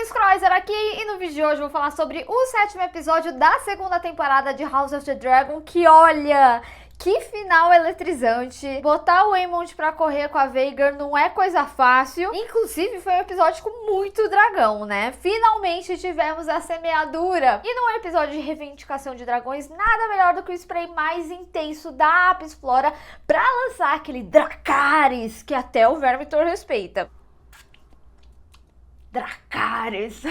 Scroizer aqui e no vídeo de hoje eu vou falar sobre o 7º episódio da segunda temporada de House of the Dragon, que olha, que final eletrizante. Botar o Aemond pra correr com a Vhagar não é coisa fácil. Inclusive foi um episódio com muito dragão, né? Finalmente tivemos a semeadura. E num episódio de reivindicação de dragões, nada melhor do que o spray mais intenso da Apis Flora pra lançar aquele Dracarys que até o Vermithor respeita. Dracarys.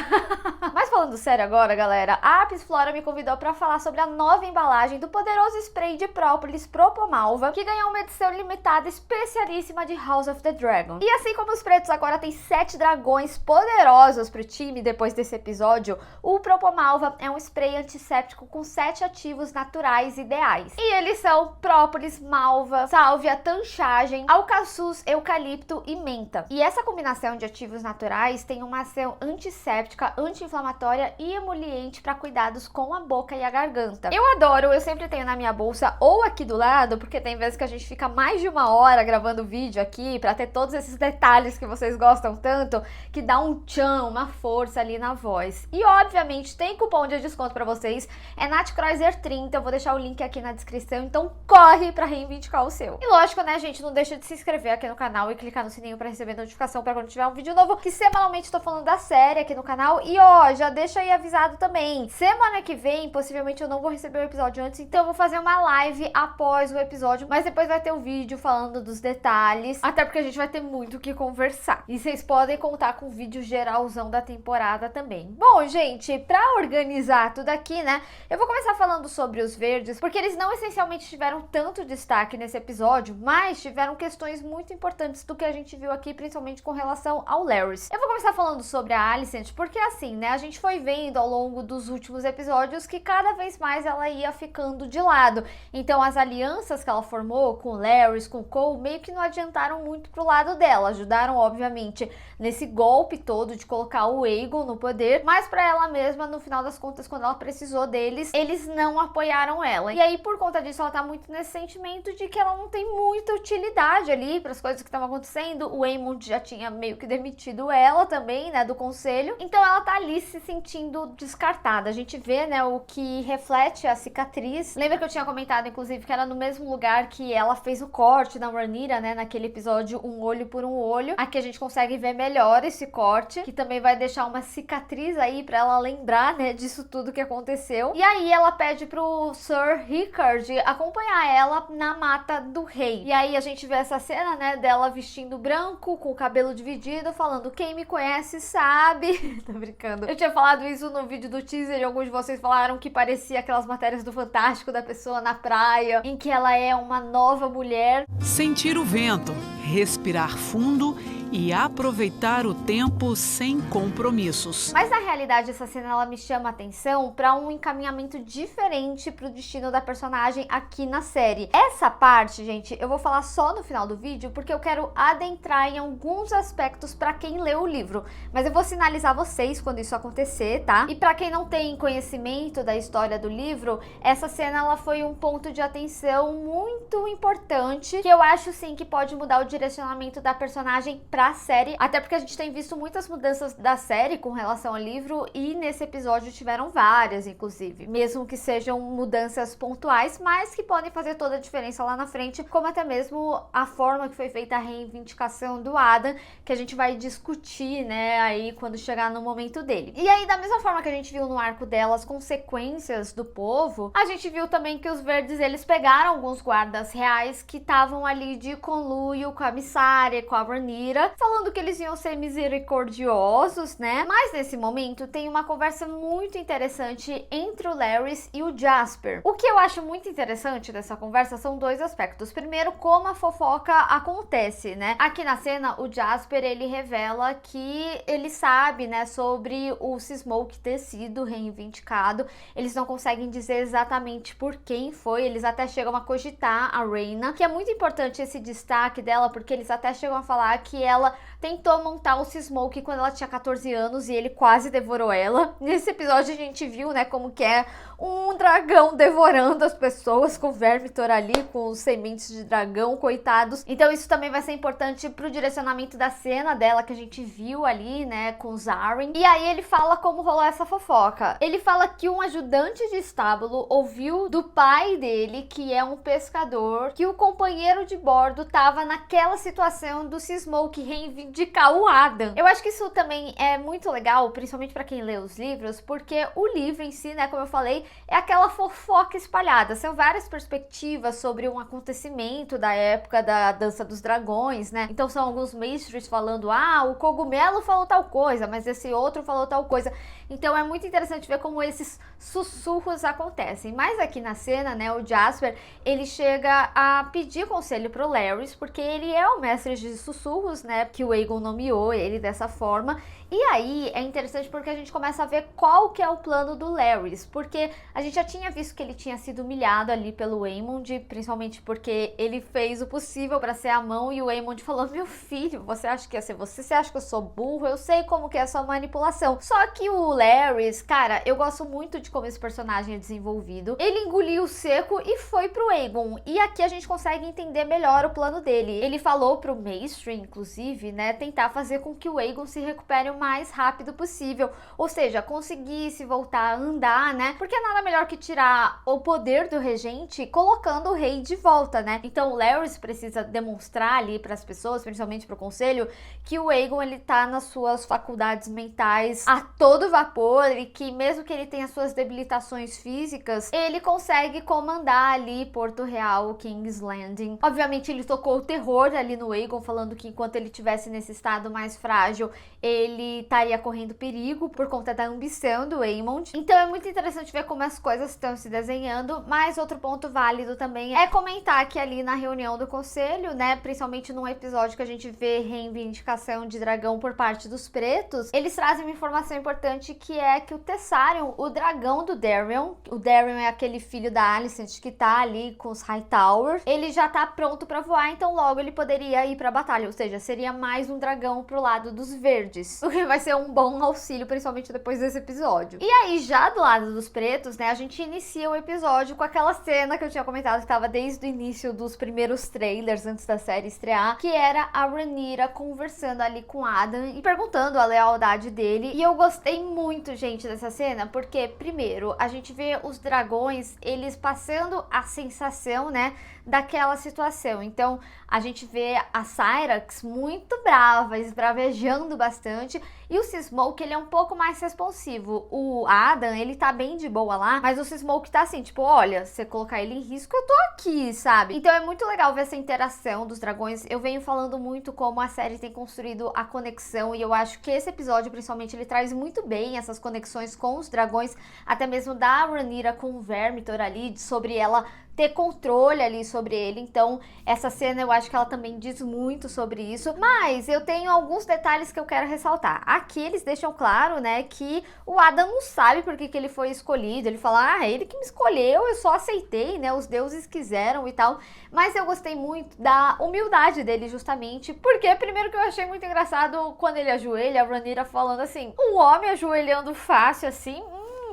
Mas falando sério agora, galera, a Apis Flora me convidou para falar sobre a nova embalagem do poderoso spray de própolis Propomalva, que ganhou uma edição limitada especialíssima de House of the Dragon. E assim como os pretos agora tem 7 dragões poderosos pro time depois desse episódio, o Propomalva é um spray antisséptico com 7 ativos naturais ideais. E eles são própolis, malva, sálvia, tanchagem, alcaçuz, eucalipto e menta. E essa combinação de ativos naturais tem uma ação antisséptica, anti-inflamatória e emoliente para cuidados com a boca e a garganta. Eu adoro, eu sempre tenho na minha bolsa ou aqui do lado, porque tem vezes que a gente fica mais de 1 hora gravando vídeo aqui para ter todos esses detalhes que vocês gostam tanto, que dá um tchan, uma força ali na voz. E obviamente tem cupom de desconto para vocês, é NathCroizer30, eu vou deixar o link aqui na descrição, então corre para reivindicar o seu. E lógico, né, gente, não deixa de se inscrever aqui no canal e clicar no sininho para receber notificação para quando tiver um vídeo novo, que semanalmente tô falando da série aqui no canal. E ó, já deixa aí avisado também, semana que vem possivelmente eu não vou receber o episódio antes, então eu vou fazer uma live após o episódio, mas depois vai ter um vídeo falando dos detalhes, até porque a gente vai ter muito o que conversar. E vocês podem contar com o vídeo geralzão da temporada também. Bom, gente, pra organizar tudo aqui, né, eu vou começar falando sobre os verdes, porque eles não essencialmente tiveram tanto destaque nesse episódio, mas tiveram questões muito importantes do que a gente viu aqui, principalmente com relação ao Larys. Eu vou começar falando sobre a Alicent, porque assim, né, a gente foi vendo ao longo dos últimos episódios que cada vez mais ela ia ficando de lado. Então as alianças que ela formou com o Larys, com o Cole, meio que não adiantaram muito pro lado dela. Ajudaram, obviamente, nesse golpe todo de colocar o Aegon no poder, mas pra ela mesma, no final das contas, quando ela precisou deles, eles não apoiaram ela. E aí, por conta disso, ela tá muito nesse sentimento de que ela não tem muita utilidade ali para as coisas que estavam acontecendo. O Aemond já tinha meio que demitido ela também, né, do conselho. Então ela tá ali se sentindo descartada. A gente vê, né, o que reflete a cicatriz. Lembra que eu tinha comentado, inclusive, que era no mesmo lugar que ela fez o corte na Rhaenyra, né, naquele episódio Um Olho por Um Olho. Aqui a gente consegue ver melhor esse corte, que também vai deixar uma cicatriz aí pra ela lembrar, né, disso tudo que aconteceu. E aí ela pede pro Sir Rickard acompanhar ela na mata do rei. E aí a gente vê essa cena, né, dela vestindo branco, com o cabelo dividido, falando: quem me conhece sabe. Tô brincando. Eu tinha falado isso no vídeo do teaser e alguns de vocês falaram que parecia aquelas matérias do Fantástico da pessoa na praia, em que ela é uma nova mulher. Sentir o vento, respirar fundo e aproveitar o tempo sem compromissos. Mas na realidade essa cena ela me chama a atenção para um encaminhamento diferente pro destino da personagem aqui na série. Essa parte, gente, eu vou falar só no final do vídeo porque eu quero adentrar em alguns aspectos para quem leu o livro, mas eu vou sinalizar vocês quando isso acontecer, tá? E para quem não tem conhecimento da história do livro, essa cena ela foi um ponto de atenção muito importante, que eu acho sim que pode mudar o direcionamento da personagem pra série, até porque a gente tem visto muitas mudanças da série com relação ao livro e nesse episódio tiveram várias, inclusive, mesmo que sejam mudanças pontuais, mas que podem fazer toda a diferença lá na frente, como até mesmo a forma que foi feita a reivindicação do Adam, que a gente vai discutir, né, aí quando chegar no momento dele. E aí, da mesma forma que a gente viu no arco dela as consequências do povo, a gente viu também que os verdes, eles pegaram alguns guardas reais que estavam ali de conluio com a Mysaria, com a Rhaenyra, falando que eles iam ser misericordiosos, né? Mas nesse momento tem uma conversa muito interessante entre o Larys e o Jasper. O que eu acho muito interessante dessa conversa são dois aspectos. Primeiro, como a fofoca acontece, né? Aqui na cena, o Jasper, ele revela que ele sabe, né, sobre o Smoke ter sido reivindicado. Eles não conseguem dizer exatamente por quem foi, eles até chegam a cogitar a Rhaena, que é muito importante esse destaque dela, porque eles até chegam a falar que ela ela tentou montar o Sea-Smoke quando ela tinha 14 anos e ele quase devorou ela. Nesse episódio a gente viu, né, como que é um dragão devorando as pessoas com Vermithor ali, com os sementes de dragão, coitados. Então isso também vai ser importante pro direcionamento da cena dela que a gente viu ali, né, com os Arryn. E aí ele fala como rolou essa fofoca. Ele fala que um ajudante de estábulo ouviu do pai dele, que é um pescador, que o companheiro de bordo tava naquela situação do Sea-Smoke reivindicar o Adam. Eu acho que isso também é muito legal, principalmente pra quem lê os livros, porque o livro em si, né, como eu falei, é aquela fofoca espalhada. São várias perspectivas sobre um acontecimento da época da Dança dos Dragões, né? Então são alguns mestres falando, o cogumelo falou tal coisa, mas esse outro falou tal coisa. Então é muito interessante ver como esses sussurros acontecem. Mas aqui na cena, né, o Jasper, ele chega a pedir conselho pro Larys, porque ele é o mestre de sussurros, né, que o Aegon nomeou ele dessa forma. E aí é interessante porque a gente começa a ver qual que é o plano do Larys, porque a gente já tinha visto que ele tinha sido humilhado ali pelo Aemond, principalmente porque ele fez o possível para ser a mão, e o Aemond falou, meu filho, você acha que ia ser você? Você acha que eu sou burro? Eu sei como que é a sua manipulação. Só que o Larys, cara, eu gosto muito de como esse personagem é desenvolvido. Ele engoliu o seco e foi pro Aegon, e aqui a gente consegue entender melhor o plano dele. Ele falou pro Maestri, inclusive, né, tentar fazer com que o Aegon se recupere o mais rápido possível, ou seja, conseguisse voltar a andar, né? Porque nada melhor que tirar o poder do regente colocando o rei de volta, né? Então o Larys precisa demonstrar ali para as pessoas, principalmente para o conselho, que o Aegon ele tá nas suas faculdades mentais a todo vapor e que mesmo que ele tenha suas debilitações físicas, ele consegue comandar ali Porto Real, King's Landing. Obviamente ele tocou o terror ali no Aegon, falando que enquanto ele tivesse nesse estado mais frágil, ele estaria correndo perigo por conta da ambição do Aemond. Então é muito interessante ver como as coisas estão se desenhando, mas outro ponto válido também é comentar que ali na reunião do conselho, né, principalmente num episódio que a gente vê reivindicação de dragão por parte dos pretos, eles trazem uma informação importante, que é que o Tessarion, o dragão do Dareon, o Dareon é aquele filho da Alicent que tá ali com os Hightower, ele já tá pronto pra voar, então logo ele poderia ir pra batalha, ou seja, seria mais um dragão pro lado dos verdes, o que vai ser um bom auxílio, principalmente depois desse episódio. E aí, já do lado dos pretos, né, a gente inicia o episódio com aquela cena que eu tinha comentado que estava desde o início dos primeiros trailers, antes da série estrear, que era a Rhaenyra conversando ali com Adam e perguntando a lealdade dele. E eu gostei muito, gente, dessa cena, porque, primeiro, a gente vê os dragões, eles passando a sensação, né, daquela situação. Então, a gente vê a Syrax muito brava, esbravejando bastante, e o Sea-Smoke, ele é um pouco mais responsivo. O Adam, ele tá bem de boa lá, mas o Sea-Smoke tá assim, tipo, olha, se você colocar ele em risco, eu tô aqui, sabe? Então é muito legal ver essa interação dos dragões. Eu venho falando muito como a série tem construído a conexão, e eu acho que esse episódio, principalmente, ele traz muito bem essas conexões com os dragões, até mesmo da Rhaenyra com o Vermithor ali, sobre ela ter controle ali sobre ele. Então essa cena eu acho que ela também diz muito sobre isso, mas eu tenho alguns detalhes que eu quero ressaltar. Aqui eles deixam claro, né, que o Adam não sabe por que ele foi escolhido. Ele fala, ele que me escolheu, eu só aceitei, né, os deuses quiseram e tal. Mas eu gostei muito da humildade dele, justamente porque, primeiro, que eu achei muito engraçado quando ele ajoelha, a Rhaenyra falando assim, um homem ajoelhando fácil assim,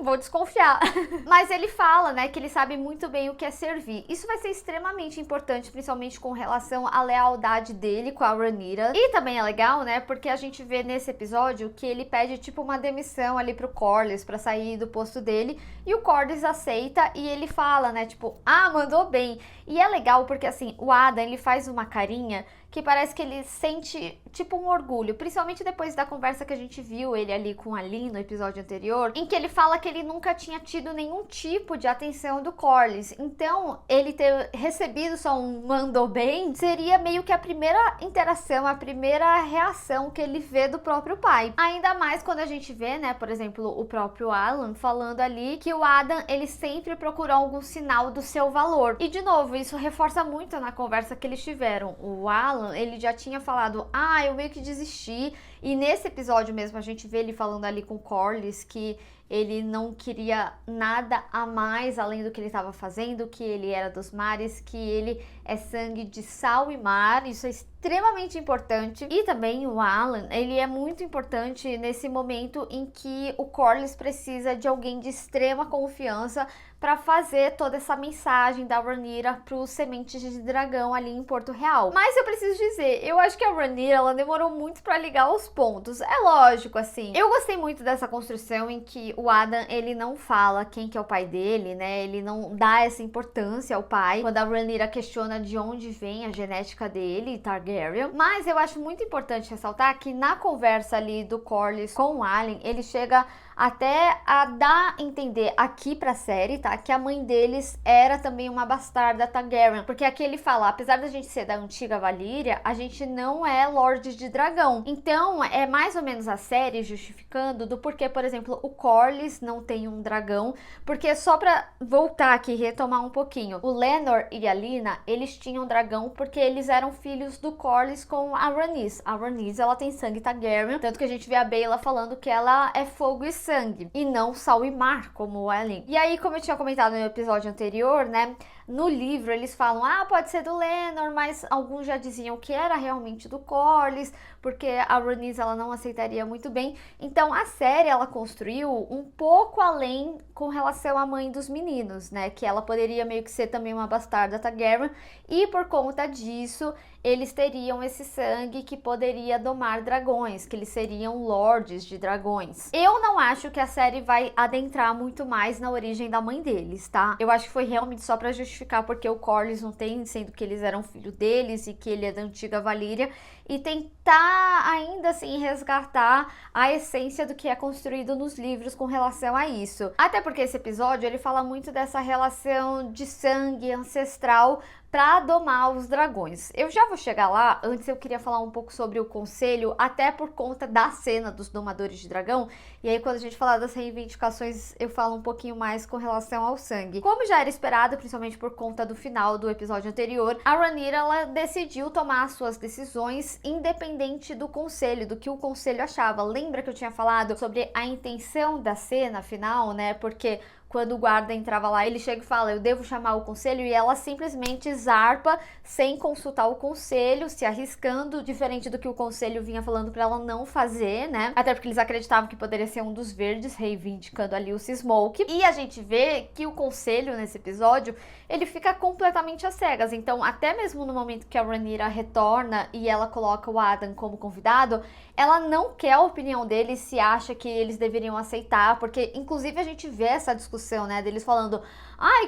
vou desconfiar. Mas ele fala, né, que ele sabe muito bem o que é servir. Isso vai ser extremamente importante, principalmente com relação à lealdade dele com a Rhaenyra. E também é legal, né, porque a gente vê nesse episódio que ele pede, tipo, uma demissão ali pro Corlys pra sair do posto dele, e o Corlys aceita, e ele fala, né, tipo, mandou bem. E é legal porque, assim, o Adam, ele faz uma carinha que parece que ele sente, tipo, um orgulho, principalmente depois da conversa que a gente viu ele ali com a Lynn no episódio anterior, em que ele fala que ele nunca tinha tido nenhum tipo de atenção do Corlys. Então, ele ter recebido só um mandou bem seria meio que a primeira interação, a primeira reação que ele vê do próprio pai. Ainda mais quando a gente vê, né, por exemplo, o próprio Alan falando ali que o Adam, ele sempre procurou algum sinal do seu valor. E, de novo, isso reforça muito na conversa que eles tiveram. O Alan, ele já tinha falado, eu meio que desisti, E nesse episódio mesmo a gente vê ele falando ali com o Corlys que ele não queria nada a mais além do que ele estava fazendo, que ele era dos mares, que ele é sangue de sal e mar. Isso é extremamente importante. E também o Alan, ele é muito importante nesse momento em que o Corlys precisa de alguém de extrema confiança para fazer toda essa mensagem da Rhaenyra para os sementes de dragão ali em Porto Real. Mas eu preciso dizer, eu acho que a Rhaenyra, ela demorou muito para ligar os pontos. É lógico, assim. Eu gostei muito dessa construção em que o Adam, ele não fala quem que é o pai dele, né? Ele não dá essa importância ao pai. Quando a Rhaenyra questiona de onde vem a genética dele, Targaryen. Mas eu acho muito importante ressaltar que na conversa ali do Corlys com o Alan, ele chega até a dar a entender aqui pra série, tá? Que a mãe deles era também uma bastarda Targaryen. Porque aqui ele fala, apesar da gente ser da antiga Valíria, a gente não é Lorde de Dragão. Então, é mais ou menos a série justificando do porquê, por exemplo, o Corlys não tem um dragão. Porque só pra voltar aqui e retomar um pouquinho, o Laenor e a Lina, eles tinham dragão porque eles eram filhos do Corlys com a Rhaenys. A Rhaenys, ela tem sangue Targaryen, tanto que a gente vê a Baela falando que ela é fogo e sangue, e não sal e mar, como o Ellen. E aí, como eu tinha comentado no episódio anterior, né, no livro eles falam, pode ser do Laenor, mas alguns já diziam que era realmente do Corlys, porque a Rhaenys, ela não aceitaria muito bem. Então a série, ela construiu um pouco além com relação à mãe dos meninos, né, que ela poderia meio que ser também uma bastarda Targaryen, e por conta disso eles teriam esse sangue que poderia domar dragões, que eles seriam lordes de dragões. Eu não acho que a série vai adentrar muito mais na origem da mãe deles, tá? Eu acho que foi realmente só pra justificar porque o Corlys não tem, sendo que eles eram filho deles e que ele é da antiga Valíria, e tentar ainda assim resgatar a essência do que é construído nos livros com relação a isso. Até porque esse episódio, ele fala muito dessa relação de sangue ancestral para domar os dragões. Eu já vou chegar lá. Antes eu queria falar um pouco sobre o conselho, até por conta da cena dos domadores de dragão, e aí quando a gente falar das reivindicações eu falo um pouquinho mais com relação ao sangue. Como já era esperado, principalmente por conta do final do episódio anterior, a Rhaenyra, ela decidiu tomar suas decisões independente do conselho, do que o conselho achava. Lembra que eu tinha falado sobre a intenção da cena final, né? Porque quando o guarda entrava lá, ele chega e fala, eu devo chamar o conselho, e ela simplesmente zarpa sem consultar o conselho, se arriscando, diferente do que o conselho vinha falando pra ela não fazer, né? Até porque eles acreditavam que poderia ser um dos verdes, reivindicando ali o Smoke. E a gente vê que o conselho, nesse episódio, ele fica completamente às cegas. Então, até mesmo no momento que a Rhaenyra retorna e ela coloca o Adam como convidado, ela não quer a opinião dele, se acha que eles deveriam aceitar, porque inclusive a gente vê essa discussão, né, deles falando,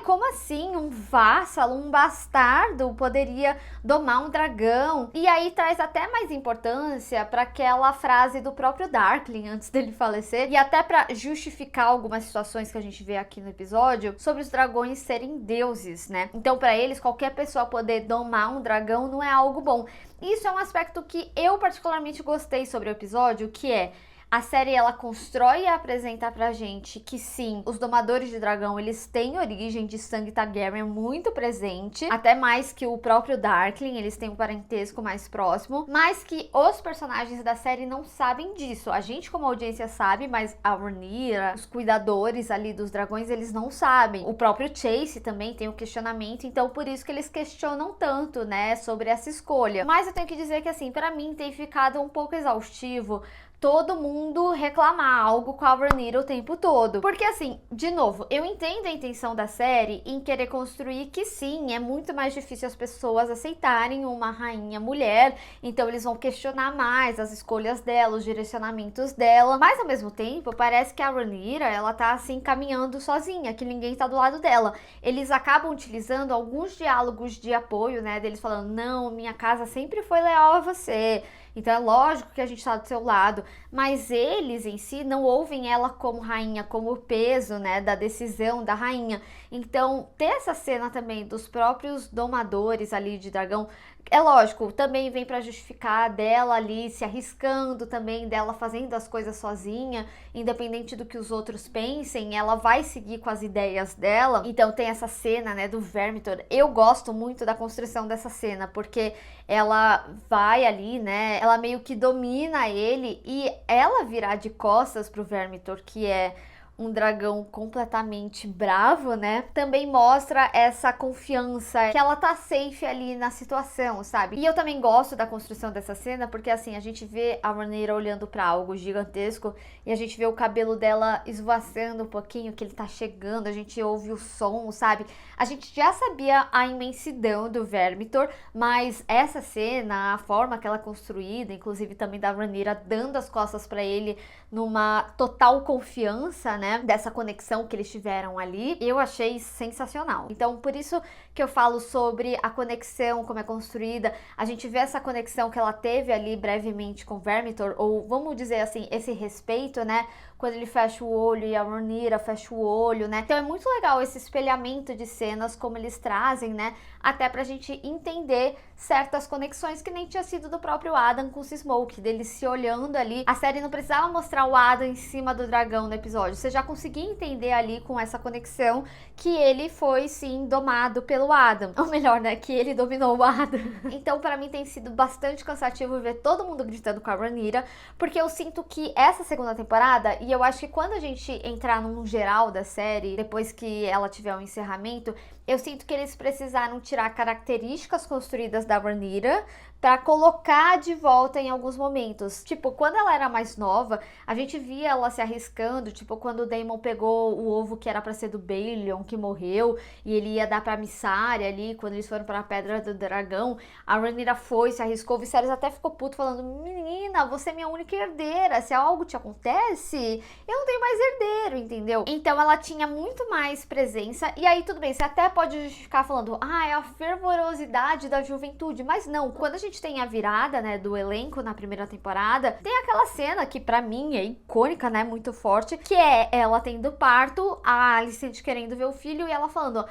como assim um vassalo, um bastardo poderia domar um dragão? E aí traz até mais importância para aquela frase do próprio Darkling antes dele falecer, e até para justificar algumas situações que a gente vê aqui no episódio sobre os dragões serem deuses, né? Então para eles, qualquer pessoa poder domar um dragão não é algo bom. Isso é um aspecto que eu particularmente gostei sobre o episódio, que é a série, ela constrói e apresenta pra gente que sim, os domadores de dragão, eles têm origem de sangue Targaryen muito presente, até mais que o próprio Darkling, eles têm um parentesco mais próximo, mas que os personagens da série não sabem disso. A gente como audiência sabe, mas a Rhaenyra, os cuidadores ali dos dragões, eles não sabem. O próprio Chase também tem um questionamento, então por isso que eles questionam tanto, né, sobre essa escolha. Mas eu tenho que dizer que assim, pra mim tem ficado um pouco exaustivo todo mundo reclamar algo com a Rhaenyra o tempo todo. Porque assim, de novo, eu entendo a intenção da série em querer construir que sim, é muito mais difícil as pessoas aceitarem uma rainha mulher, então eles vão questionar mais as escolhas dela, os direcionamentos dela, mas ao mesmo tempo, parece que a Rhaenyra, ela tá assim, caminhando sozinha, que ninguém tá do lado dela. Eles acabam utilizando alguns diálogos de apoio, né, deles falando, não, minha casa sempre foi leal a você, então é lógico que a gente tá do seu lado, mas eles em si não ouvem ela como rainha, como o peso, né, da decisão da rainha. Então ter essa cena também dos próprios domadores ali de dragão É lógico, também vem pra justificar dela ali se arriscando também, dela fazendo as coisas sozinha, independente do que os outros pensem, ela vai seguir com as ideias dela. Então tem essa cena, né, do Vermithor. Eu gosto muito da construção dessa cena, porque ela vai ali, né, ela meio que domina ele e ela virar de costas pro Vermithor, que é um dragão completamente bravo, né? Também mostra essa confiança que ela tá safe ali na situação, sabe? E eu também gosto da construção dessa cena porque assim, a gente vê a Rhaenyra olhando pra algo gigantesco e a gente vê o cabelo dela esvoaçando um pouquinho, que ele tá chegando, a gente ouve o som, sabe? A gente já sabia a imensidão do Vermithor, mas essa cena, a forma que ela é construída, inclusive também da Rhaenyra dando as costas pra ele numa total confiança, né? Dessa conexão que eles tiveram ali, eu achei sensacional. Então, por isso que eu falo sobre a conexão, como é construída. A gente vê essa conexão que ela teve ali brevemente com Vermithor, ou vamos dizer assim, esse respeito, né? Quando ele fecha o olho e a Rhaenyra fecha o olho, né? Então é muito legal esse espelhamento de cenas, como eles trazem, né? Até pra gente entender certas conexões que nem tinha sido do próprio Adam com o Smoke, dele se olhando ali. A série não precisava mostrar o Adam em cima do dragão no episódio. Você já conseguia entender ali com essa conexão que ele foi, sim, domado pelo Adam. Ou melhor, né? Que ele dominou o Adam. Então, pra mim, tem sido bastante cansativo ver todo mundo gritando com a Rhaenyra, porque eu sinto que essa segunda temporada, e eu acho que quando a gente entrar num geral da série, depois que ela tiver um encerramento, eu sinto que eles precisaram tirar características construídas da Rhaenyra pra colocar de volta em alguns momentos. Tipo, quando ela era mais nova, a gente via ela se arriscando, tipo, quando o Daemon pegou o ovo que era pra ser do Baelion, que morreu, e ele ia dar pra Mysaria ali, quando eles foram pra Pedra do Dragão, a Rhaenyra foi, se arriscou, o Viserys até ficou puto, falando, menina, você é minha única herdeira, se algo te acontece, eu não tenho mais herdeiro, entendeu? Então ela tinha muito mais presença, e aí tudo bem, você até pode justificar falando, é a fervorosidade da juventude, mas não, quando a gente tem a virada, né, do elenco na primeira temporada, tem aquela cena que pra mim é icônica, né, muito forte, que é ela tendo parto, a Alicent querendo ver o filho e ela falando,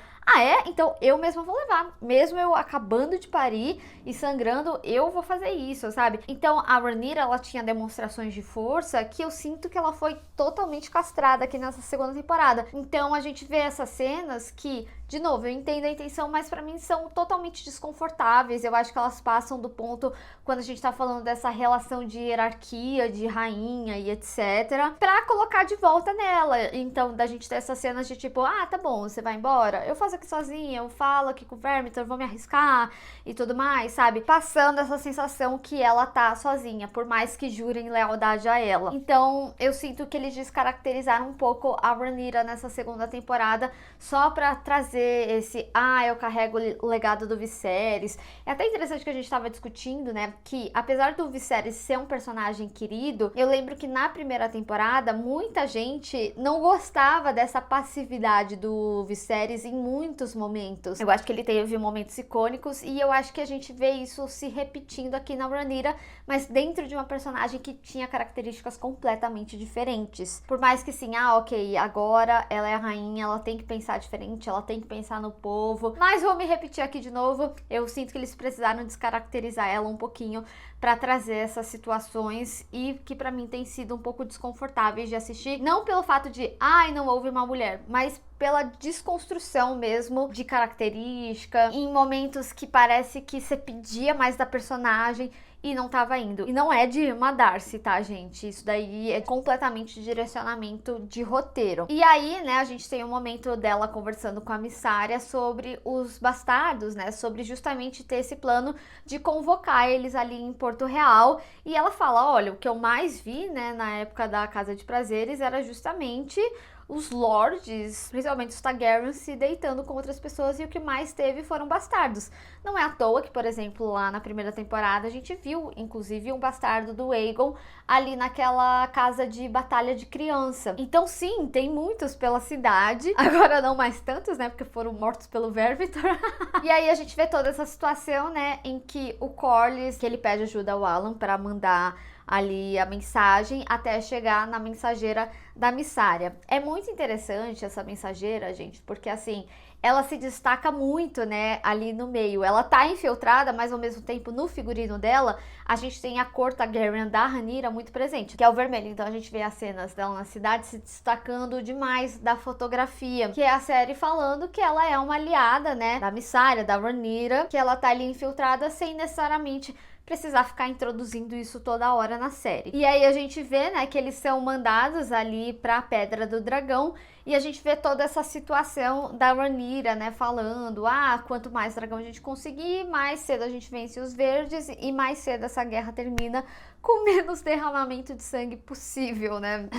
então eu mesma vou levar, mesmo eu acabando de parir e sangrando, eu vou fazer isso, sabe? Então a Rhaenyra, ela tinha demonstrações de força que eu sinto que ela foi totalmente castrada aqui nessa segunda temporada. Então a gente vê essas cenas que, de novo, eu entendo a intenção, mas pra mim são totalmente desconfortáveis. Eu acho que elas passam do ponto, quando a gente tá falando dessa relação de hierarquia, de rainha e etc, pra colocar de volta nela. Então, da gente ter essas cenas de tipo, tá bom, você vai embora, eu faço aqui sozinha, eu falo aqui com o Vermithor, vou me arriscar e tudo mais, sabe? Passando essa sensação que ela tá sozinha, por mais que jurem lealdade a ela. Então, eu sinto que eles descaracterizaram um pouco a Rhaenyra nessa segunda temporada, só pra trazer esse, eu carrego o legado do Viserys. É até interessante que a gente tava discutindo, né, que apesar do Viserys ser um personagem querido, eu lembro que na primeira temporada, muita gente não gostava dessa passividade do Viserys em muitos momentos. Eu acho que ele teve momentos icônicos e eu acho que a gente vê isso se repetindo aqui na Rhaenyra, mas dentro de uma personagem que tinha características completamente diferentes. Por mais que sim, ok, agora ela é a rainha, ela tem que pensar diferente, ela tem que pensar no povo, mas vou me repetir aqui de novo, eu sinto que eles precisaram descaracterizar ela um pouquinho pra trazer essas situações e que pra mim tem sido um pouco desconfortáveis de assistir, não pelo fato de, não houve uma mulher, mas pela desconstrução mesmo de característica, em momentos que parece que você pedia mais da personagem e não tava indo. E não é de Irma Darcy, tá, gente? Isso daí é completamente direcionamento de roteiro. E aí, né, a gente tem um momento dela conversando com a Mysaria sobre os bastardos, né, sobre justamente ter esse plano de convocar eles ali em Porto Real. E ela fala, olha, o que eu mais vi, né, na época da Casa de Prazeres era justamente os lords, principalmente os Targaryen, se deitando com outras pessoas, e o que mais teve foram bastardos. Não é à toa que, por exemplo, lá na primeira temporada a gente viu, inclusive, um bastardo do Aegon ali naquela casa de batalha de criança. Então sim, tem muitos pela cidade, agora não mais tantos, né, porque foram mortos pelo Vermithor. E aí a gente vê toda essa situação, né, em que o Corlys, que ele pede ajuda ao Alan para mandar ali a mensagem até chegar na mensageira da Mysaria. É muito interessante essa mensageira, gente, porque assim, ela se destaca muito, né, ali no meio. Ela tá infiltrada, mas ao mesmo tempo no figurino dela, a gente tem a cor Targaryen da Rhaenyra muito presente, que é o vermelho. Então a gente vê as cenas dela na cidade se destacando demais da fotografia, que é a série falando que ela é uma aliada, né, da Mysaria, da Rhaenyra, que ela tá ali infiltrada sem necessariamente precisar ficar introduzindo isso toda hora na série. E aí a gente vê, né, que eles são mandados ali pra Pedra do Dragão, e a gente vê toda essa situação da Rhaenyra, né, falando, quanto mais dragão a gente conseguir, mais cedo a gente vence os verdes e mais cedo essa guerra termina com menos derramamento de sangue possível, né?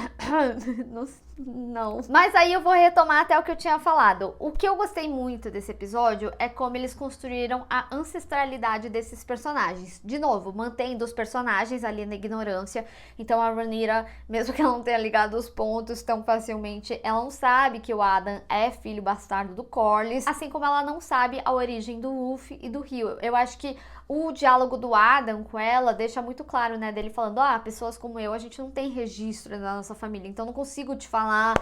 Não. Mas aí eu vou retomar até o que eu tinha falado. O que eu gostei muito desse episódio é como eles construíram a ancestralidade desses personagens. De novo, mantendo os personagens ali na ignorância. Então a Rhaenyra, mesmo que ela não tenha ligado os pontos tão facilmente, ela não sabe que o Adam é filho bastardo do Corlys, assim como ela não sabe a origem do Ulf e do Hugh. Eu acho que o diálogo do Adam com ela deixa muito claro, né, dele falando, pessoas como eu, a gente não tem registro da nossa família, então não consigo te falar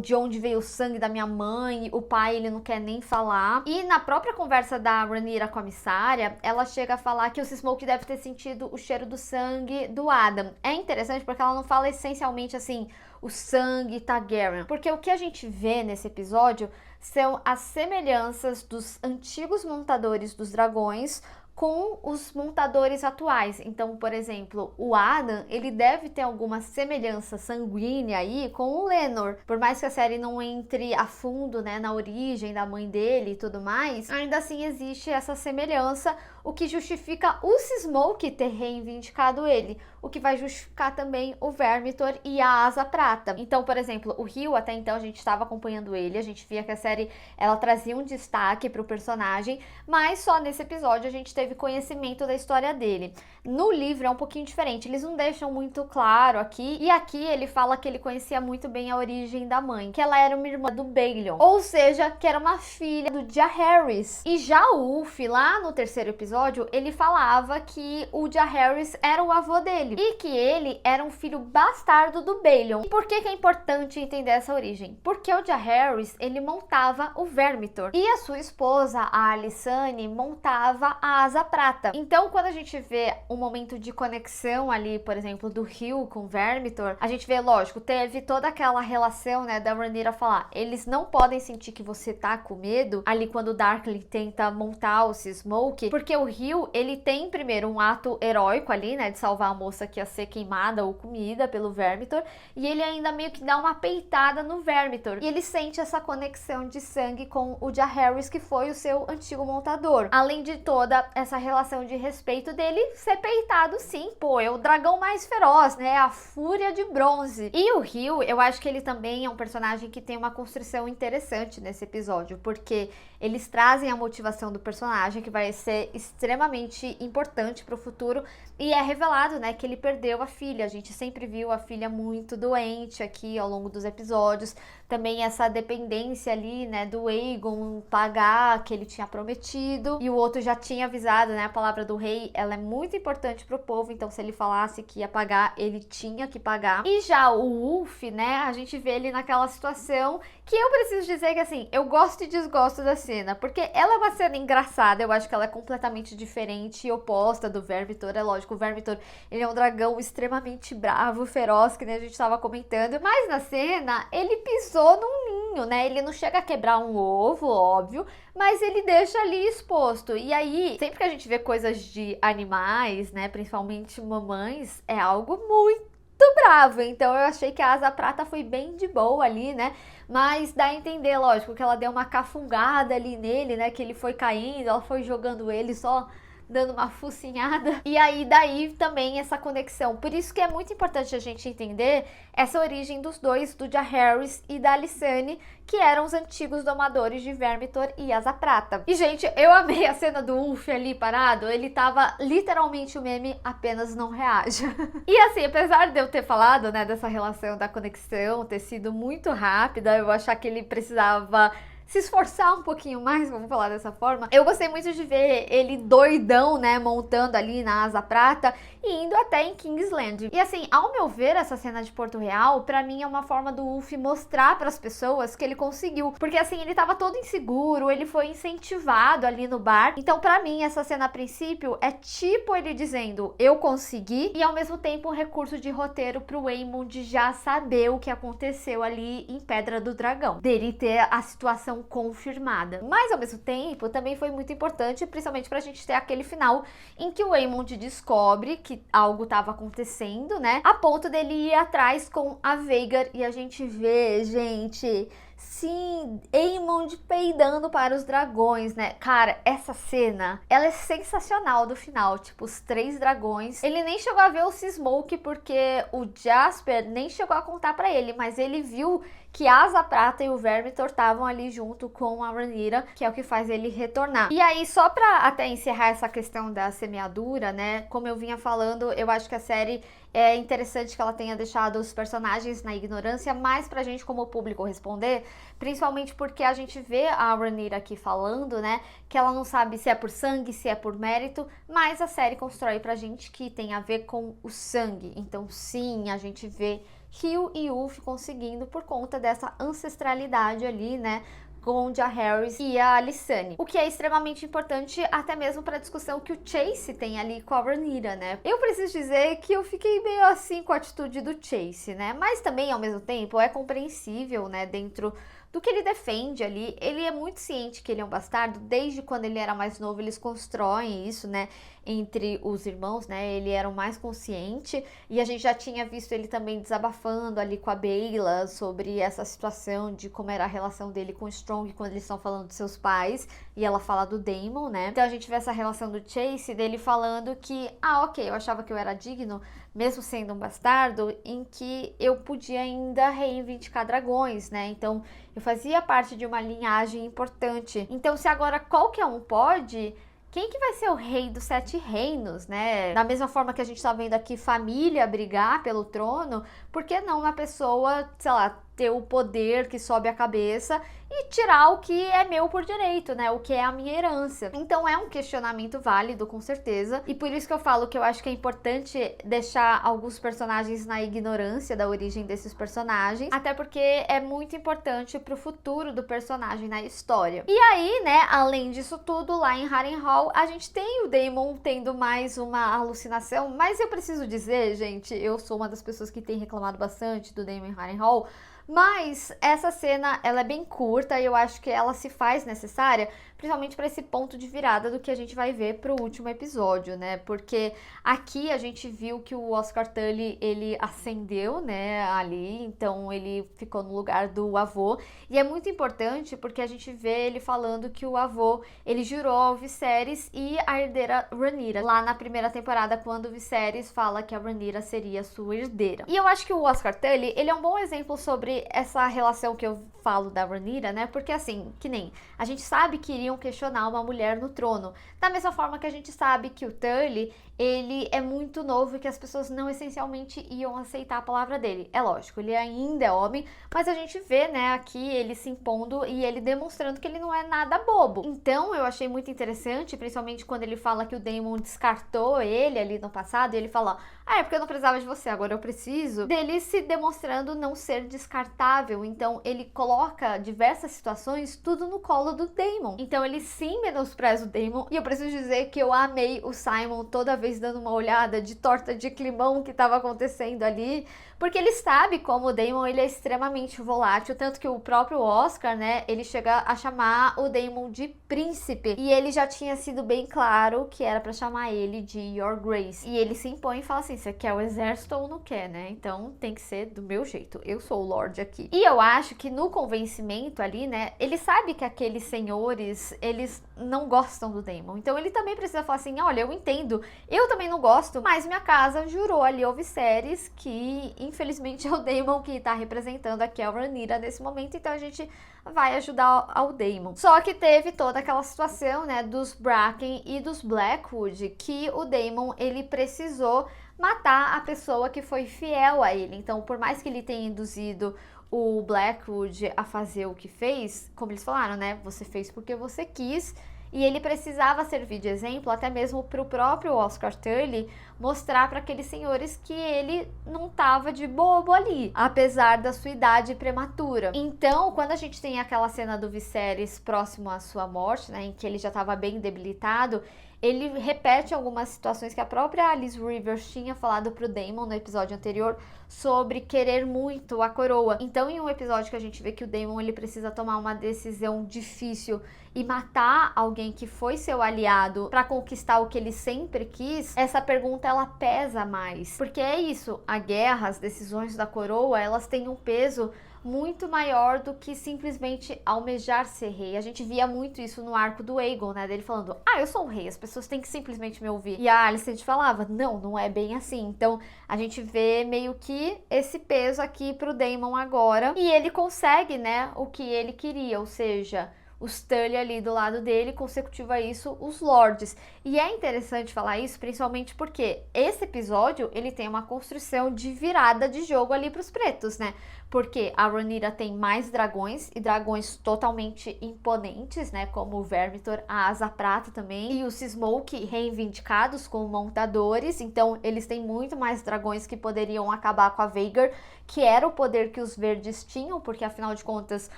de onde veio o sangue da minha mãe, o pai ele não quer nem falar. E na própria conversa da Rhaenyra com a Mysaria, ela chega a falar que o Smoke deve ter sentido o cheiro do sangue do Adam. É interessante porque ela não fala essencialmente assim, o sangue Targaryen, porque o que a gente vê nesse episódio são as semelhanças dos antigos montadores dos dragões com os montadores atuais. Então, por exemplo, o Adam, ele deve ter alguma semelhança sanguínea aí com o Laenor. Por mais que a série não entre a fundo, né, na origem da mãe dele e tudo mais, ainda assim existe essa semelhança, o que justifica o Smoke ter reivindicado ele, o que vai justificar também o Vermitor e a Asa Prata. Então, por exemplo, o Hugh, até então a gente estava acompanhando ele, a gente via que a série, ela trazia um destaque para o personagem, mas só nesse episódio a gente teve conhecimento da história dele. No livro é um pouquinho diferente, eles não deixam muito claro aqui, e aqui ele fala que ele conhecia muito bem a origem da mãe, que ela era uma irmã do Baelion, ou seja, que era uma filha do Jaehaerys. E já o Ulf, lá no terceiro episódio, ele falava que o Jaehaerys era o avô dele, e que ele era um filho bastardo do Baelion. E por que é importante entender essa origem? Porque o Jaehaerys, ele montava o Vermitor, e a sua esposa, a Alysanne, montava a Asa Prata. Então, quando a gente vê um momento de conexão ali, por exemplo, do Hugh com o Vermitor, a gente vê, lógico, teve toda aquela relação, né, da Rhaenyra falar, eles não podem sentir que você tá com medo, ali quando o Darkling tenta montar o Smoke, porque o Hugh, ele tem primeiro um ato heróico ali, né, de salvar a moça que ia ser queimada ou comida pelo Vermitor, e ele ainda meio que dá uma peitada no Vermitor, e ele sente essa conexão de sangue com o Jaehaerys, que foi o seu antigo montador, além de toda essa relação de respeito dele ser peitado, sim, é o dragão mais feroz, né, a fúria de bronze. E o Hugh, eu acho que ele também é um personagem que tem uma construção interessante nesse episódio, porque eles trazem a motivação do personagem, que vai ser extremamente importante para o futuro, e é revelado, né, que ele perdeu a filha. A gente sempre viu a filha muito doente aqui ao longo dos episódios, também essa dependência ali, né, do Aegon pagar que ele tinha prometido, e o outro já tinha avisado, né, a palavra do rei, ela é muito importante pro povo, então se ele falasse que ia pagar, ele tinha que pagar. E já o Ulf, né, a gente vê ele naquela situação que eu preciso dizer que, assim, eu gosto e desgosto da cena, porque ela é uma cena engraçada, eu acho que ela é completamente diferente e oposta do Vermitor. É lógico, o Vermitor, ele é um dragão extremamente bravo, feroz, que nem a gente tava comentando, mas na cena, ele pisou num ninho, né, ele não chega a quebrar um ovo, óbvio, mas ele deixa ali exposto. E aí, sempre que a gente vê coisas de animais, né, principalmente mamães, é algo muito bravo. Então eu achei que a Asa Prata foi bem de boa ali, né, mas dá a entender, lógico, que ela deu uma cafungada ali nele, né, que ele foi caindo, ela foi jogando ele só dando uma focinhada, e aí daí também essa conexão. Por isso que é muito importante a gente entender essa origem dos dois, do Jaehaerys e da Alysanne, que eram os antigos domadores de Vermitor e Asa Prata. E gente, eu amei a cena do Ulf ali parado, ele tava literalmente o meme apenas não reaja. E assim, apesar de eu ter falado, né, dessa relação da conexão ter sido muito rápida, eu achar que ele precisava se esforçar um pouquinho mais, vamos falar dessa forma. Eu gostei muito de ver ele doidão, né, montando ali na Asa Prata e indo até em Kingsland. E assim, ao meu ver, essa cena de Porto Real, pra mim é uma forma do Luffy mostrar pras pessoas que ele conseguiu. Porque assim, ele tava todo inseguro, ele foi incentivado ali no bar. Então pra mim, essa cena a princípio é tipo ele dizendo, eu consegui, e ao mesmo tempo um recurso de roteiro pro Waymond já saber o que aconteceu ali em Pedra do Dragão, dele ter a situação confirmada. Mas ao mesmo tempo também foi muito importante, principalmente pra gente ter aquele final em que o Waymond descobre que algo estava acontecendo, né, a ponto dele ir atrás com a Veigar e a gente vê, gente, sim, Aemond peidando para os dragões, né? Cara, essa cena, ela é sensacional do final, tipo, os 3 dragões. Ele nem chegou a ver o Seasmoke porque o Jasper nem chegou a contar pra ele, mas ele viu que a Asa Prata e o Vermithor estavam ali junto com a Rhaenyra, que é o que faz ele retornar. E aí, só pra até encerrar essa questão da semeadura, né, como eu vinha falando, eu acho que a série é interessante que ela tenha deixado os personagens na ignorância, mais pra gente como público responder, principalmente porque a gente vê a Rhaenyra aqui falando, né, que ela não sabe se é por sangue, se é por mérito, mas a série constrói pra gente que tem a ver com o sangue. Então sim, a gente vê Hugh e Ulf conseguindo por conta dessa ancestralidade ali, né, onde a Harris e a Alysanne. O que é extremamente importante até mesmo para a discussão que o Chase tem ali com a Rhaenyra, né? Eu preciso dizer que eu fiquei meio assim com a atitude do Chase, né? Mas também, ao mesmo tempo, é compreensível, né, dentro do que ele defende ali. Ele é muito ciente que ele é um bastardo, desde quando ele era mais novo, eles constroem isso, né, entre os irmãos, né, ele era o mais consciente, e a gente já tinha visto ele também desabafando ali com a Baela sobre essa situação de como era a relação dele com o Strong quando eles estão falando de seus pais, e ela fala do Daemon, né, então a gente vê essa relação do Chase, dele falando que, ok, eu achava que eu era digno, mesmo sendo um bastardo, em que eu podia ainda reivindicar dragões, né, então eu fazia parte de uma linhagem importante, então se agora qualquer um pode, quem que vai ser o rei dos 7 reinos, né? Da mesma forma que a gente tá vendo aqui família brigar pelo trono, por que não uma pessoa, sei lá, ter o poder que sobe a cabeça e tirar o que é meu por direito, né? O que é a minha herança. Então é um questionamento válido, com certeza. E por isso que eu falo que eu acho que é importante deixar alguns personagens na ignorância da origem desses personagens. Até porque é muito importante pro futuro do personagem na história. E aí, né, além disso tudo, lá em Harrenhal, a gente tem o Daemon tendo mais uma alucinação. Mas eu preciso dizer, gente, eu sou uma das pessoas que tem reclamado bastante do Daemon em Harrenhal. Mas essa cena, ela é bem curta e eu acho que ela se faz necessária, principalmente para esse ponto de virada do que a gente vai ver pro último episódio, né? Porque aqui a gente viu que o Oscar Tully, ele ascendeu, né, ali, então ele ficou no lugar do avô. E é muito importante porque a gente vê ele falando que o avô, ele jurou ao Viserys e a herdeira Rhaenyra, lá na primeira temporada, quando o Viserys fala que a Rhaenyra seria sua herdeira. E eu acho que o Oscar Tully, ele é um bom exemplo sobre essa relação que eu falo da Rhaenyra, né? Porque assim, que nem a gente sabe que iriam questionar uma mulher no trono, da mesma forma que a gente sabe que o Tully, ele é muito novo e que as pessoas não essencialmente iam aceitar a palavra dele. É lógico, ele ainda é homem, mas a gente vê, né, aqui ele se impondo e ele demonstrando que ele não é nada bobo. Então eu achei muito interessante, principalmente quando ele fala que o Daemon descartou ele ali no passado, e ele fala, é porque eu não precisava de você, agora eu preciso, dele se demonstrando não ser descartável. Então ele coloca diversas situações tudo no colo do Daemon. Então ele sim menospreza o Daemon, e eu preciso dizer que eu amei o Simon toda vez dando uma olhada de torta de climão que estava acontecendo ali, porque ele sabe como o Daemon, ele é extremamente volátil, tanto que o próprio Oscar, né, ele chega a chamar o Daemon de príncipe, e ele já tinha sido bem claro que era pra chamar ele de Your Grace, e ele se impõe e fala assim, você quer o exército ou não quer, né, então tem que ser do meu jeito, eu sou o Lorde aqui. E eu acho que no convencimento ali, né, ele sabe que aqueles senhores, eles não gostam do Daemon, então ele também precisa falar assim, olha, eu entendo, eu também não gosto, mas minha casa jurou ali ao Viserys que infelizmente é o Daemon que tá representando aqui a Rhaenyra nesse momento, então a gente vai ajudar ao Daemon. Só que teve toda aquela situação, né, dos Bracken e dos Blackwood, que o Daemon, ele precisou matar a pessoa que foi fiel a ele. Então, por mais que ele tenha induzido o Blackwood a fazer o que fez, como eles falaram, né? Você fez porque você quis. E ele precisava servir de exemplo até mesmo para o próprio Oscar Tully mostrar para aqueles senhores que ele não estava de bobo ali, apesar da sua idade prematura. Então, quando a gente tem aquela cena do Viserys próximo à sua morte, né, em que ele já estava bem debilitado, ele repete algumas situações que a própria Alice Rivers tinha falado pro Daemon no episódio anterior sobre querer muito a coroa. Então, em um episódio que a gente vê que o Daemon ele precisa tomar uma decisão difícil e matar alguém que foi seu aliado para conquistar o que ele sempre quis, essa pergunta ela pesa mais. Porque é isso, a guerra, as decisões da coroa, elas têm um peso muito maior do que simplesmente almejar ser rei. A gente via muito isso no arco do Aegon, né? Dele falando, eu sou o rei, as pessoas têm que simplesmente me ouvir. E a Alicent falava, não é bem assim. Então, a gente vê meio que esse peso aqui pro Daemon agora. E ele consegue, né, o que ele queria, ou seja, os Tully ali do lado dele, consecutivo a isso, os Lords. E é interessante falar isso, principalmente porque esse episódio, ele tem uma construção de virada de jogo ali pros pretos, né? Porque a Rhaenyra tem mais dragões, e dragões totalmente imponentes, né? Como o Vermithor, a Asa Prata também, e os Smoke reivindicados como montadores. Então, eles têm muito mais dragões que poderiam acabar com a Vhagar, que era o poder que os verdes tinham, porque afinal de contas,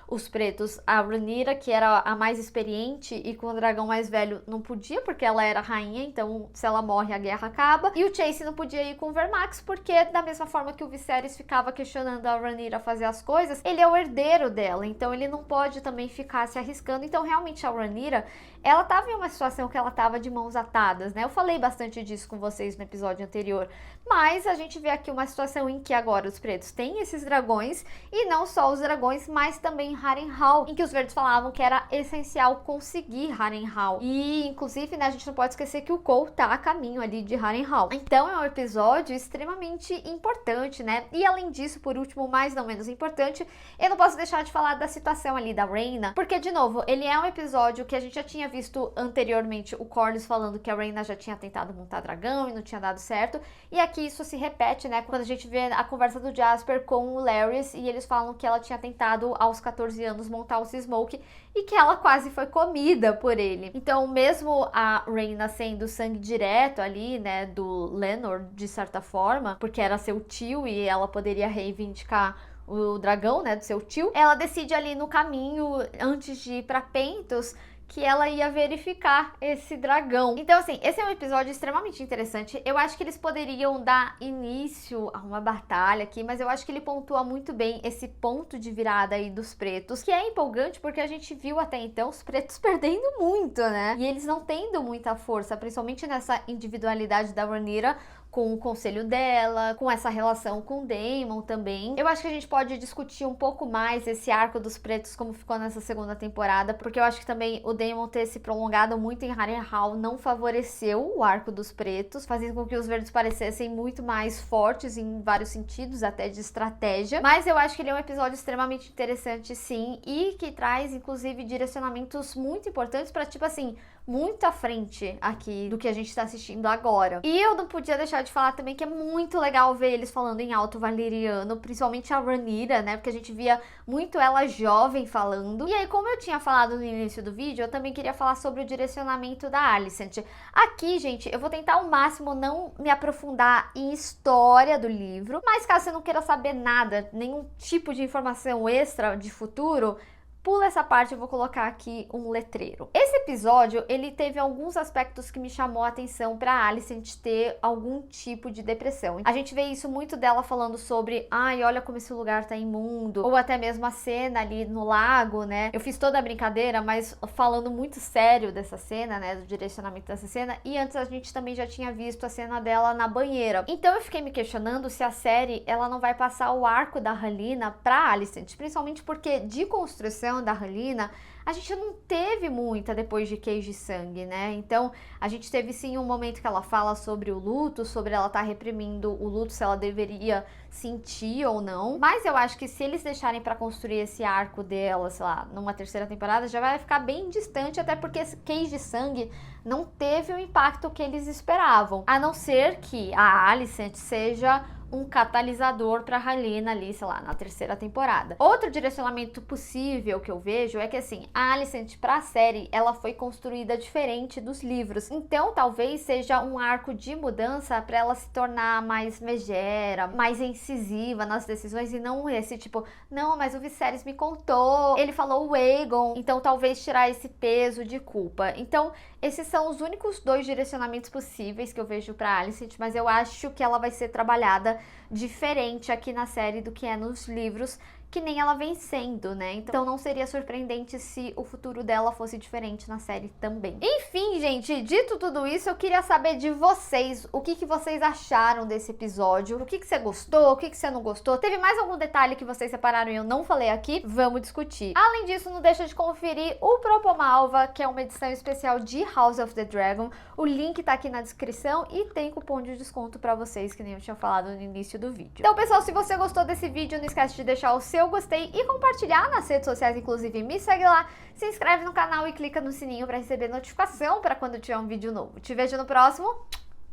os pretos, a Rhaenyra, que era a mais experiente e com o dragão mais velho, não podia, porque ela era rainha, então se ela morre, a guerra acaba. E o Chase não podia ir com o Vermax, porque da mesma forma que o Viserys ficava questionando a Rhaenyra fazer as coisas, ele é o herdeiro dela, então ele não pode também ficar se arriscando. Então realmente a Rhaenyra, ela tava em uma situação que ela tava de mãos atadas, né? Eu falei bastante disso com vocês no episódio anterior, mas a gente vê aqui uma situação em que agora os pretos têm esses dragões, e não só os dragões, mas também Harrenhal, em que os verdes falavam que era essencial conseguir Harrenhal. E inclusive, né, a gente não pode esquecer que o Cole tá a caminho ali de Harrenhal. Então é um episódio extremamente importante, né? E além disso, por último, mas não menos importante, eu não posso deixar de falar da situação ali da Rhaena, porque de novo, ele é um episódio que a gente já tinha visto anteriormente o Corlys falando que a Rhaena já tinha tentado montar dragão e não tinha dado certo, e aqui isso se repete, né, quando a gente vê a conversa do Jasper com o Larys, e eles falam que ela tinha tentado aos 14 anos montar o Smoke e que ela quase foi comida por ele. Então, mesmo a Rhaena sendo sangue direto ali, né, do Laenor, de certa forma, porque era seu tio e ela poderia reivindicar o dragão, né, do seu tio, ela decide ali no caminho, antes de ir pra Pentos, que ela ia verificar esse dragão. Então, assim, esse é um episódio extremamente interessante. Eu acho que eles poderiam dar início a uma batalha aqui, mas eu acho que ele pontua muito bem esse ponto de virada aí dos pretos, que é empolgante porque a gente viu até então os pretos perdendo muito, né? E eles não tendo muita força, principalmente nessa individualidade da Rhaenyra, com o conselho dela, com essa relação com o Daemon também. Eu acho que a gente pode discutir um pouco mais esse arco dos pretos, como ficou nessa segunda temporada, porque eu acho que também o Daemon ter se prolongado muito em Harrenhal não favoreceu o arco dos pretos, fazendo com que os verdes parecessem muito mais fortes em vários sentidos, até de estratégia. Mas eu acho que ele é um episódio extremamente interessante, sim, e que traz, inclusive, direcionamentos muito importantes para, tipo assim, muito à frente aqui do que a gente tá assistindo agora. E eu não podia deixar de falar também que é muito legal ver eles falando em alto valeriano, principalmente a Rhaenyra, né? Porque a gente via muito ela jovem falando. E aí, como eu tinha falado no início do vídeo, eu também queria falar sobre o direcionamento da Alicent. Aqui, gente, eu vou tentar ao máximo não me aprofundar em história do livro, mas caso você não queira saber nada, nenhum tipo de informação extra de futuro, pula essa parte, eu vou colocar aqui um letreiro. Esse episódio, ele teve alguns aspectos que me chamou a atenção pra Alicent ter algum tipo de depressão. A gente vê isso muito dela falando sobre, ai, olha como esse lugar tá imundo, ou até mesmo a cena ali no lago, né? Eu fiz toda a brincadeira, mas falando muito sério dessa cena, né, do direcionamento dessa cena, e antes a gente também já tinha visto a cena dela na banheira. Então eu fiquei me questionando se a série, ela não vai passar o arco da Rhaenyra pra Alicent, principalmente porque de construção reação da Helena, a gente não teve muita depois de Queijo de Sangue, né? Então, a gente teve sim um momento que ela fala sobre o luto, sobre ela estar reprimindo o luto, se ela deveria sentir ou não. Mas eu acho que se eles deixarem pra construir esse arco dela, sei lá, numa terceira temporada, já vai ficar bem distante, até porque esse Queijo de Sangue não teve o impacto que eles esperavam. A não ser que a Alicent seja um catalisador para Helena ali, sei lá, na terceira temporada. Outro direcionamento possível que eu vejo é que, assim, a Alicent pra série, ela foi construída diferente dos livros. Então, talvez seja um arco de mudança para ela se tornar mais megera, mais incisiva nas decisões e não esse tipo, não, mas o Viserys me contou, ele falou o Aegon, então talvez tirar esse peso de culpa. Então, esses são os únicos 2 direcionamentos possíveis que eu vejo pra Alicent, mas eu acho que ela vai ser trabalhada diferente aqui na série do que é nos livros, que nem ela vem sendo, né? Então não seria surpreendente se o futuro dela fosse diferente na série também. Enfim, gente, dito tudo isso, eu queria saber de vocês, o que vocês acharam desse episódio, o que você gostou, o que você não gostou, teve mais algum detalhe que vocês separaram e eu não falei aqui? Vamos discutir. Além disso, não deixa de conferir o Propomalva, que é uma edição especial de House of the Dragon, o link tá aqui na descrição e tem cupom de desconto pra vocês, que nem eu tinha falado no início do vídeo. Então, pessoal, se você gostou desse vídeo, não esquece de deixar o seu gostei e compartilhar nas redes sociais, inclusive me segue lá, se inscreve no canal e clica no sininho para receber notificação para quando tiver um vídeo novo. Te vejo no próximo.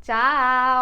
Tchau!